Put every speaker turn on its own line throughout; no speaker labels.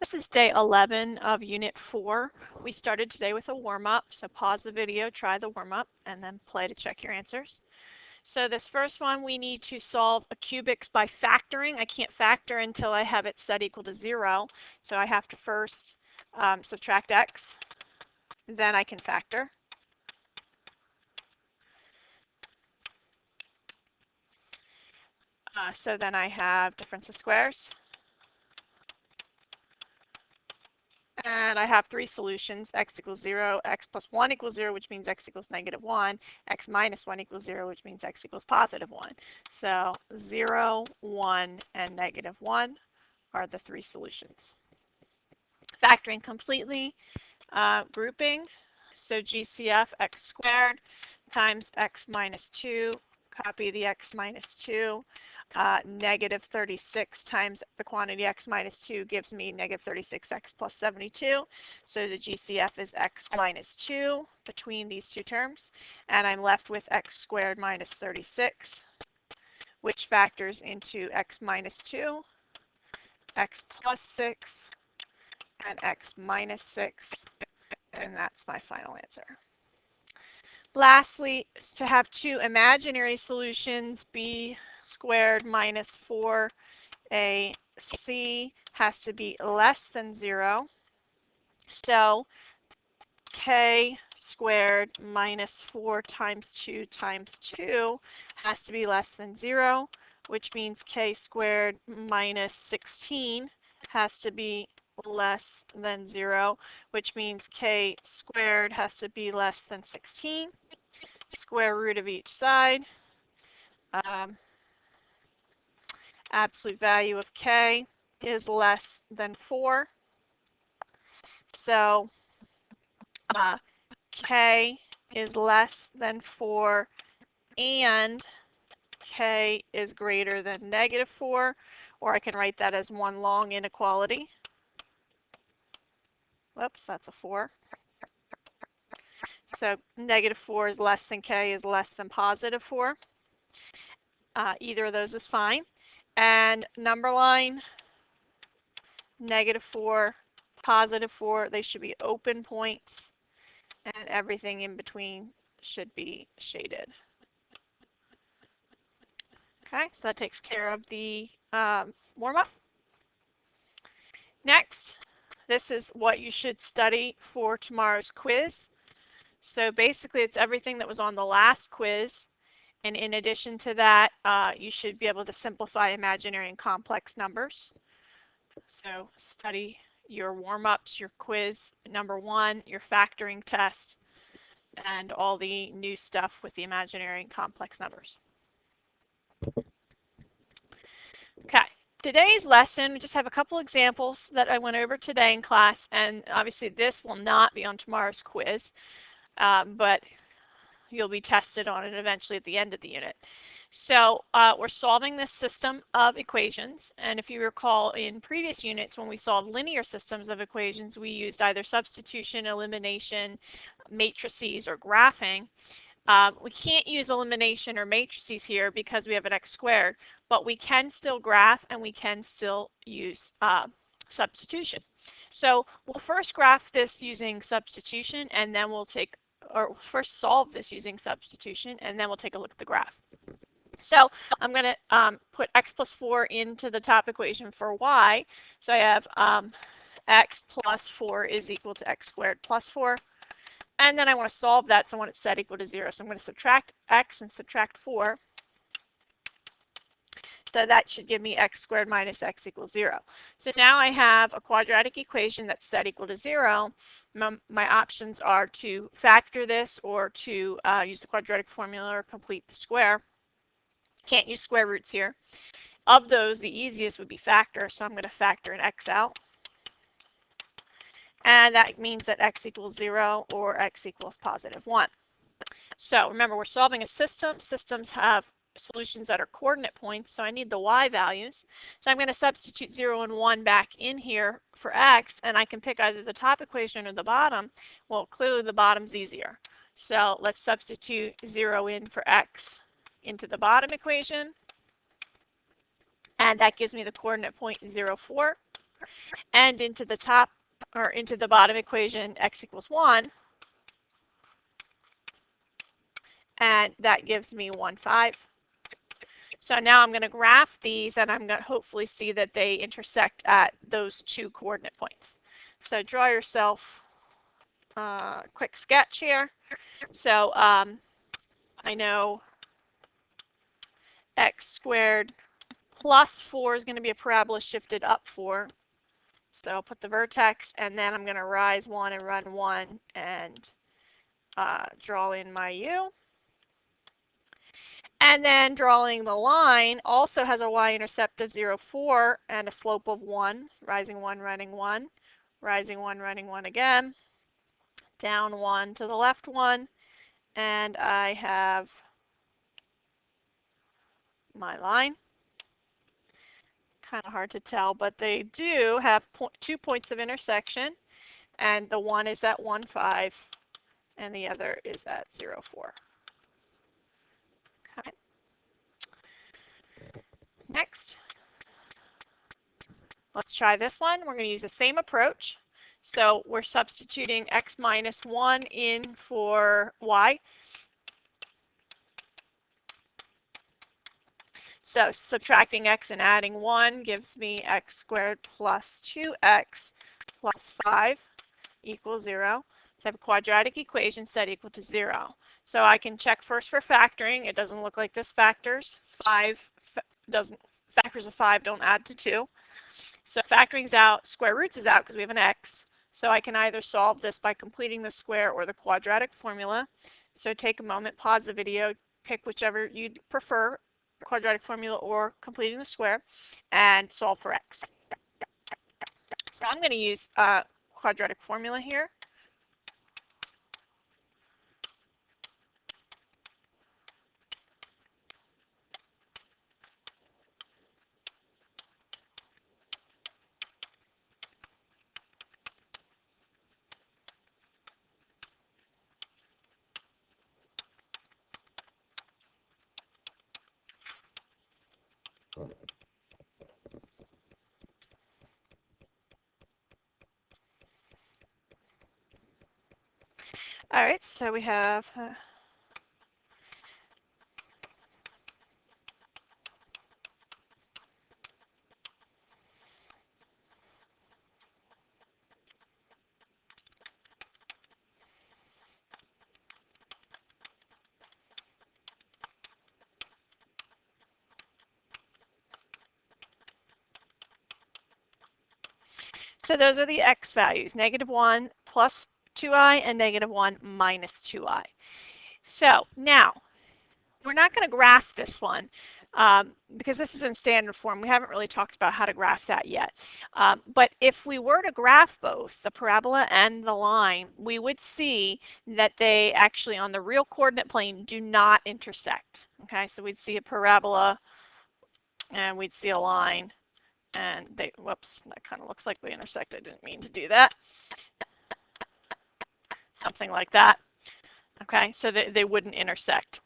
This is day 11 of Unit 4. We started today with a warm-up, so pause the video, try the warm-up, and then play to check your answers. So this first one, we need to solve a cubics by factoring. I can't factor until I have it set equal to 0, so I have to first subtract x, then I can factor. So then I have difference of squares. And I have three solutions: x equals 0, x plus 1 equals 0, which means x equals -1, x minus 1 equals 0, which means x equals +1. So 0, 1, and -1 are the three solutions. Factoring completely, grouping. So GCF x squared times x minus 2, copy the x minus 2. -36 times the quantity x minus 2 gives me -36x plus 72. So the GCF is x minus 2 between these two terms. And I'm left with x squared minus 36, which factors into x minus 2, x plus 6, and x minus 6. And that's my final answer. Lastly, to have two imaginary solutions, b squared minus 4ac has to be less than 0. So k squared minus 4 times 2 times 2 has to be less than 0, which means k squared minus 16 has to be less than 0, which means k squared has to be less than 16. Square root of each side. Absolute value of k is less than 4. So k is less than 4 and k is greater than -4, or I can write that as one long inequality. Whoops, that's a 4. So -4 is less than k is less than +4. Either of those is fine. And number line, -4, +4, they should be open points, and everything in between should be shaded. Okay, so that takes care of the warm-up. Next, this is what you should study for tomorrow's quiz. So basically, it's everything that was on the last quiz. And in addition to that, you should be able to simplify imaginary and complex numbers. So study your warm-ups, your quiz number 1, your factoring test, and all the new stuff with the imaginary and complex numbers. Okay, today's lesson, we just have a couple examples that I went over today in class, and obviously this will not be on tomorrow's quiz, but you'll be tested on it eventually at the end of the unit. So we're solving this system of equations, and if you recall in previous units when we solved linear systems of equations, we used either substitution, elimination, matrices, or graphing. We can't use elimination or matrices here because we have an x squared, but we can still graph and we can still use substitution. So we'll first graph this using substitution, and then we'll first solve this using substitution, and then we'll take a look at the graph. So I'm going to put x plus 4 into the top equation for y. So I have x plus 4 is equal to x squared plus 4. And then I want to solve that, so I want it set equal to 0. So I'm going to subtract x and subtract 4. So that should give me x squared minus x equals 0. So now I have a quadratic equation that's set equal to 0. My options are to factor this or to use the quadratic formula or complete the square. Can't use square roots here. Of those, the easiest would be factor, so I'm going to factor an x out. And that means that x equals 0 or x equals +1. So remember, we're solving a system. Systems have solutions that are coordinate points, so I need the y values. So I'm going to substitute 0 and 1 back in here for x, and I can pick either the top equation or the bottom. Well, clearly the bottom's easier. So let's substitute 0 in for x into the bottom equation, and that gives me the coordinate point 0, 4. and into the top or into the bottom equation x equals 1, and that gives me 1, 5. So now I'm going to graph these, and I'm going to hopefully see that they intersect at those 2 coordinate points. So draw yourself a quick sketch here. So I know x squared plus 4 is going to be a parabola shifted up 4. So I'll put the vertex, and then I'm going to rise 1 and run 1 and draw in my u. And then drawing the line also has a y-intercept of 0, 4 and a slope of 1, rising 1, running 1, rising 1, running 1 again, down 1 to the left 1, and I have my line. Kind of hard to tell, but they do have 2 points of intersection, and the one is at 1, 5, and the other is at 0, 4. Okay. Next, let's try this one. We're going to use the same approach. So we're substituting x minus 1 in for y. So subtracting x and adding 1 gives me x squared plus 2x plus 5 equals 0. So I have a quadratic equation set equal to 0. So I can check first for factoring. It doesn't look like this factors. Factors of 5 don't add to 2. So factoring's out, square roots is out because we have an x. So I can either solve this by completing the square or the quadratic formula. So take a moment, pause the video, pick whichever you'd prefer, quadratic formula or completing the square, and solve for x. So I'm going to use quadratic formula here. All right, so we have so those are the x values, -1 plus 2i and -1 minus 2i. So now, we're not going to graph this one because this is in standard form. We haven't really talked about how to graph that yet. But if we were to graph both the parabola and the line, we would see that they actually on the real coordinate plane do not intersect. Okay, so we'd see a parabola and we'd see a line, and they, whoops, that kind of looks like they intersect. I didn't mean to do that. Something like that. Okay, so they wouldn't intersect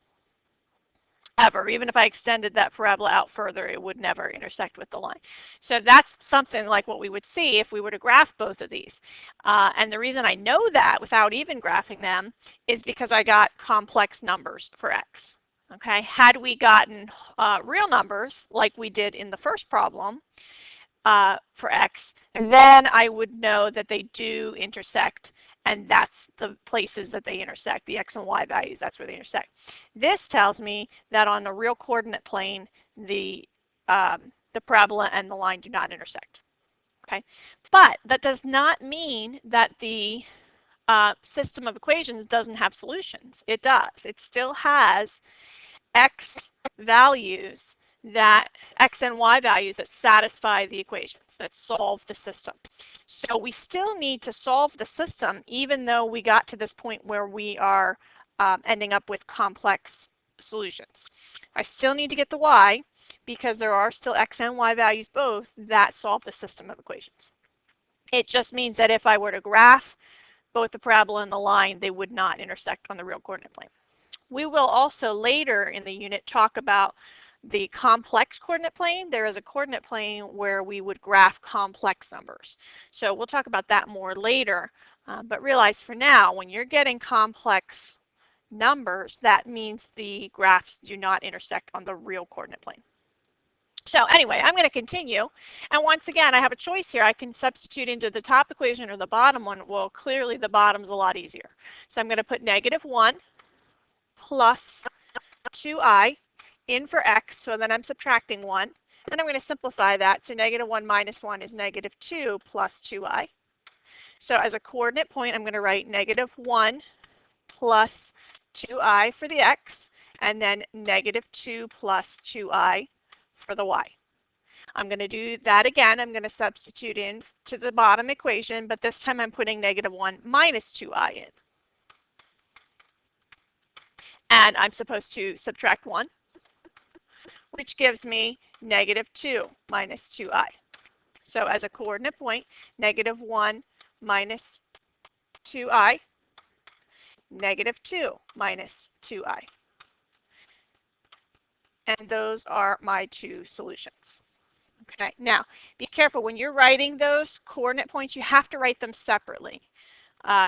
ever. Even if I extended that parabola out further, it would never intersect with the line. So that's something like what we would see if we were to graph both of these. And the reason I know that without even graphing them is because I got complex numbers for x. Okay, had we gotten real numbers like we did in the first problem for x, then I would know that they do intersect, and that's the places that they intersect, the x and y values, that's where they intersect. This tells me that on the real coordinate plane, the parabola and the line do not intersect. Okay, but that does not mean that the system of equations doesn't have solutions. It does. It still has x values, that x and y values that satisfy the equations, that solve the system. So we still need to solve the system even though we got to this point where we are ending up with complex solutions. I still need to get the y because there are still x and y values both that solve the system of equations. It just means that if I were to graph both the parabola and the line, they would not intersect on the real coordinate plane. We will also later in the unit talk about the complex coordinate plane, there is a coordinate plane where we would graph complex numbers. So we'll talk about that more later, but realize for now, when you're getting complex numbers, that means the graphs do not intersect on the real coordinate plane. So anyway, I'm going to continue. And once again, I have a choice here. I can substitute into the top equation or the bottom one. Well, clearly the bottom's a lot easier. So I'm going to put -1 plus 2i in for x. So then I'm subtracting 1. And I'm going to simplify that. So -1 minus 1 is -2 plus 2i. So as a coordinate point, I'm going to write -1 plus 2i for the x, and then -2 plus 2i for the y. I'm going to do that again. I'm going to substitute in to the bottom equation, but this time I'm putting -1 minus 2i in. And I'm supposed to subtract 1, which gives me -2 minus 2i. So as a coordinate point, -1 minus 2i, -2 minus 2i. And those are my two solutions. Okay, now be careful when you're writing those coordinate points, you have to write them separately.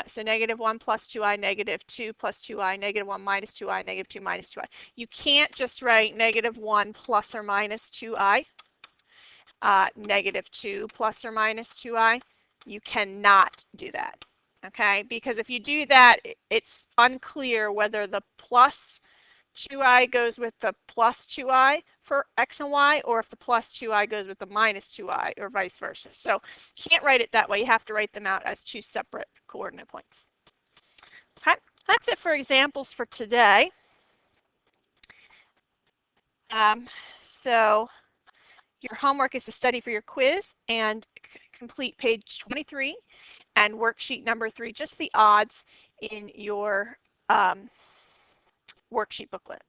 So -1 plus 2i, -2 plus 2i, -1 minus 2i, -2 minus 2i. You can't just write -1 plus or minus 2i, -2 plus or minus 2i. You cannot do that, okay? Because if you do that, it's unclear whether the plus 2i goes with the plus 2i for x and y, or if the plus 2i goes with the minus 2i, or vice versa. So you can't write it that way. You have to write them out as two separate coordinate points. Okay, that's it for examples for today. So your homework is to study for your quiz and complete page 23 and worksheet number 3, just the odds in your worksheet booklet.